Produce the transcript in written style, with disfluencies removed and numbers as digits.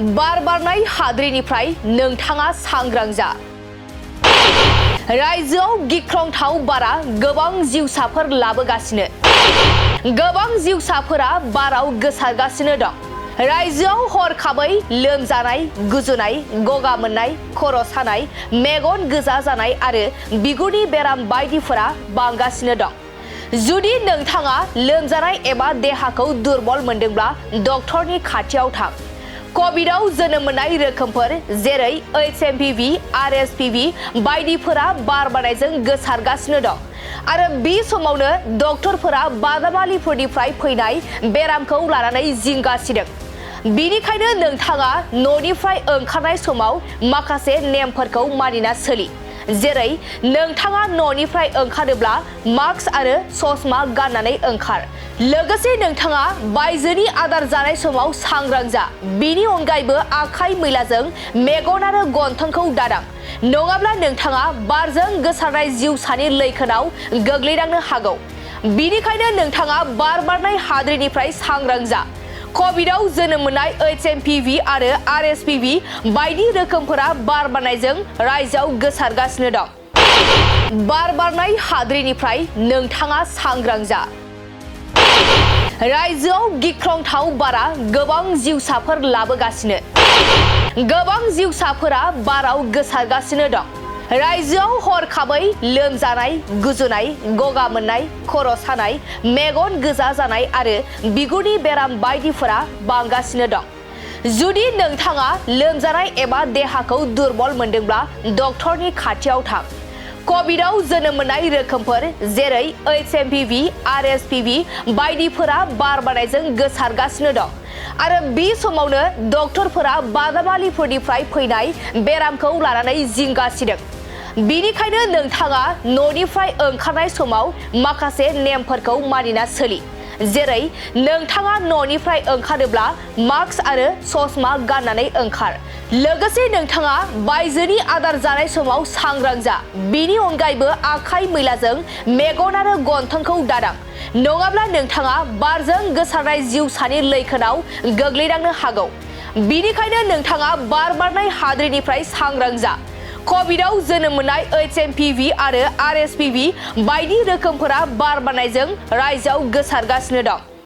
बार बारनाय हाद्रिनिफ्राय नोंथाङा सांग्रां जा। रायजोआव गिख्रंथाव बारा गोबां जिउसाफोर लाबोगासिनो। गोबां जिउसाफोरा बाराव गोसारगासिनो दं। रायजोआव हरखाबै लोमजानाय, गुजुनाय, गगा मोननाय, खर' सानाय, मेगन गोजा जानाय आरो बिगुरनि बेराम बायदिफोरा बांगासिनो दं। जुदि नोंथाङा लोमजानाय एबा देहाखौ दुरबल मोनदोंब्ला डक्टरनि खाथियाव थां। कभिडआव जोनोम मोननाय रोखोमफोर जेरै HMPV, RSPV बायदिफोरा बार बारनायजों गोसारगासिनो दं आरो बे समावनो डक्टरफोरा बादामालिफोरनिफ्राय फैनाय बेरामखौ लानानै जिंगा सिदों। बेनिखायनो नोंथाङा न'निफ्राय ओंखारनाय समाव माखासे नेमफोरखौ मानिना सोलि। जेरै नोंथाङा न'निफ्राय ओंखारोब्ला मास्क आरो ससमा गाननानै ओंखार। लोगोसे नोंथाङा बायजोनि आदार जानाय समाव सांग्रां जा। बेनि अनगायैबो आखाइ मैलाजों मेगन आरो गन्थंखौ दादां, नङाब्ला नोंथाङा बारजों गोसारनाय जिउसानि लैखोनाव गोग्लैनांनो हागौ। बेनिखायनो नोंथाङा बार बारनाय हाद्रिनिफ्राय सांग्रां जा। कभिडआव जोनोम मोननाय HMPV आरो RSPV बायदि रोखोमफोरा बार बारनायजों रायजोआव गोसारगासिनो दं। बार बारनाय हाद्रिनिफ्राय नोंथाङा सांग्रां जा। रायजोआव गिख्रंथाव बारा गोबां जिउसाफोर लाबोगासिनो। गोबां जिउसाफोरा बाराव गोसारगासिनो दं। रायजोआव हरखाबै लोमजानाय, गुजुनाय, गगा मोननाय, खर' सानाय, मेगन गोजा जानाय आरो बिगुरनि बेराम बायदिफोरा बांगासिनो दं। जुदि नोंथाङा लोमजानाय एबा देहाखौ दुरबल मोनदोंब्ला डक्टरनि खाथियाव थां। कभिडआव जोनोम मोननाय रोखोमफोर जेरै HMPV, RSPV बायदिफोरा बार बारनायजों गोसारगासिनो दं आरो बे समावनो डक्टरफोरा बादामालिफोरनिफ्राय फैनाय बेरामखौ लानानै जिंगा सिदों। बेनिखायनो नोंथाङा न'निफ्राय ओंखारनाय समाव माखासे नेमफोरखौ मानिना सोलि। जेरै नोंथाङा न'निफ्राय ओंखारोब्ला मास्क आरो ससमा गाननानै ओंखार। लोगोसे नोंथाङा बायजोनि आदार जानाय समाव सांग्रां जा। बेनि अनगायैबो आखाइ मैलाजों मेगन आरो गन्थंखौ दादां, नङाब्ला नोंथाङा बारजों गोसारनाय जिउसानि लैखोनाव गोग्लैनांनो हागौ। बेनिखायनो नोंथाङा बार बारनाय हाद्रिनिफ्राय सांग्रां जा। कभिडआव जोनोम मोननाय HMPV आरो RSPV बायदि रोखोमफोरा बार बारनायजों रायजोआव गोसारगासिनो दं।